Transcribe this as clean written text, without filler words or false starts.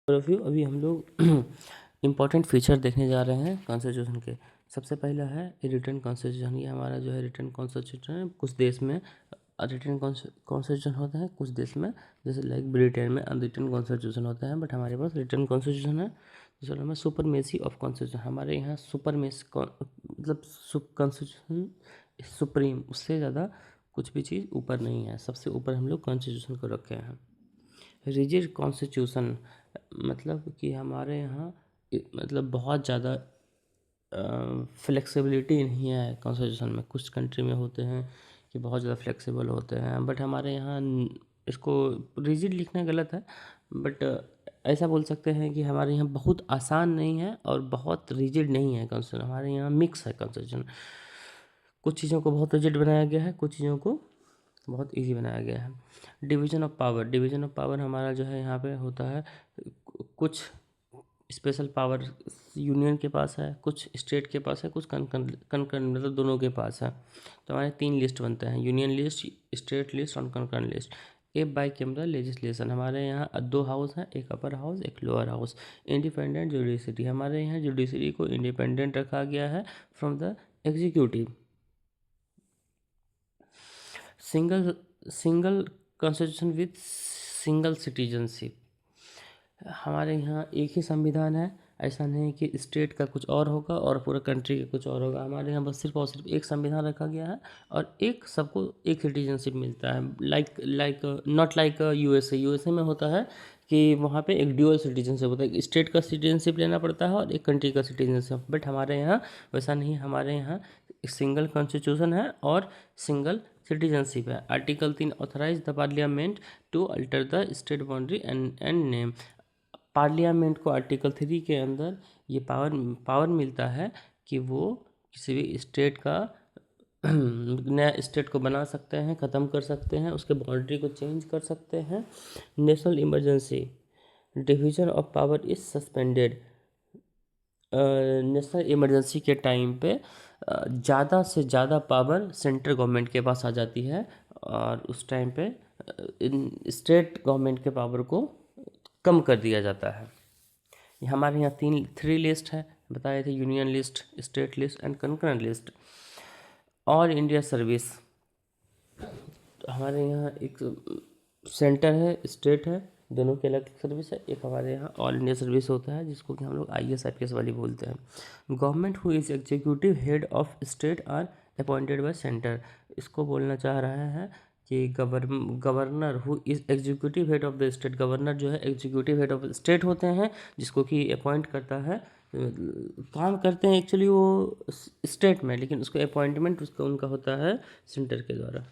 Review अभी हम लोग इम्पोर्टेंट फीचर देखने जा रहे हैं कॉन्स्टिट्यूशन के। सबसे पहला है रिटन कॉन्स्टिट्यूशन। ये हमारा जो है रिटन कॉन्स्टिट्यूशन है। कुछ देश में रिटन कॉन्स्टिट्यूशन होता है, कुछ देश में जैसे लाइक ब्रिटेन में अनरिटन कॉन्स्टिट्यूशन होता है, बट हमारे पास रिटन कॉन्स्टिट्यूशन है। दूसरा नाम है सुपरमेसी ऑफ कॉन्स्टिट्यूशन। हमारे यहाँ सुपरमेसी मतलब कॉन्स्टिट्यूशन सुप्रीम, उससे ज़्यादा कुछ भी चीज़ ऊपर नहीं है। सबसे ऊपर हम लोग कॉन्स्टिट्यूशन को रखे हैं। रिजिड कॉन्स्टिट्यूशन मतलब कि हमारे यहाँ मतलब बहुत ज़्यादा फ्लेक्सिबिलिटी नहीं है कॉन्स्टिट्यूशन में। कुछ कंट्री में होते हैं कि बहुत ज़्यादा फ्लेक्सिबल होते हैं, बट हमारे यहाँ इसको रिजिड लिखना गलत है, बट ऐसा बोल सकते हैं कि हमारे यहाँ बहुत आसान नहीं है और बहुत रिजिड नहीं है कॉन्स्टिट्यूशन। हमारे यहाँ मिक्स है कॉन्स्टिट्यूशन। कुछ चीज़ों को बहुत रिजिड बनाया गया है, कुछ चीज़ों को बहुत इजी बनाया गया है। Division of power. Division of power हमारा जो है यहाँ पे होता है, कुछ स्पेशल पावर यूनियन के पास है, कुछ स्टेट के पास है, कुछ कनकरेंट मतलब दोनों के पास है। तो हमारे 3 लिस्ट बनते हैं, यूनियन लिस्ट, स्टेट लिस्ट और concurrent list. A by cameral legislation. हमारे यहाँ 2 हाउस हैं, एक अपर हाउस एक लोअर हाउस। Independent judiciary. हमारे यहाँ जुडिशरी को इंडिपेंडेंट रखा गया है from the executive. Single constitution with single citizenship. हमारे यहाँ एक ही संविधान है, ऐसा नहीं कि स्टेट का कुछ और होगा और पूरा कंट्री का कुछ और होगा। हमारे यहाँ बस सिर्फ और सिर्फ एक संविधान रखा गया है और एक सबको एक सिटीजनशिप मिलता है। नॉट लाइक यूएसए में होता है कि वहाँ पे एक ड्यूअल सिटीजनशिप होता है, एक स्टेट का सिटीजनशिप लेना पड़ता है और एक कंट्री का सिटीजनशिप। बट हमारे यहाँ वैसा नहीं है। हमारे यहाँ सिंगल कॉन्स्टिट्यूशन है और सिंगल सिटीजनशिप है। Article 3 authorise the parliament to alter the state boundary and name. Parliament को आर्टिकल 3 के अंदर ये पावर मिलता है कि वो किसी भी स्टेट का नया स्टेट को बना सकते हैं, ख़त्म कर सकते हैं, उसके बाउंड्री को चेंज कर सकते हैं। National emergency. Division of power is suspended. National emergency के टाइम पे ज़्यादा से ज़्यादा पावर सेंट्रल गवर्नमेंट के पास आ जाती है और उस टाइम पे स्टेट गवर्नमेंट के पावर को कम कर दिया जाता है। हमारे यहाँ 3 लिस्ट है, बताए थे, union list, state list and concurrent list. All India service. हमारे यहाँ एक सेंटर है, स्टेट है, दोनों के अलग सर्विस है। एक हमारे यहाँ ऑल इंडिया सर्विस होता है जिसको कि हम लोग IAS IPS वाली बोलते हैं। Government who is executive head of state are appointed by centre. इसको बोलना चाह रहा है कि governor who is executive head of the state. Governor जो है एग्जीक्यूटिव हेड ऑफ स्टेट होते हैं, जिसको कि अपॉइंट करता है। काम करते हैं एक्चुअली वो स्टेट में, लेकिन उसको अपॉइंटमेंट उनका होता है सेंटर के द्वारा।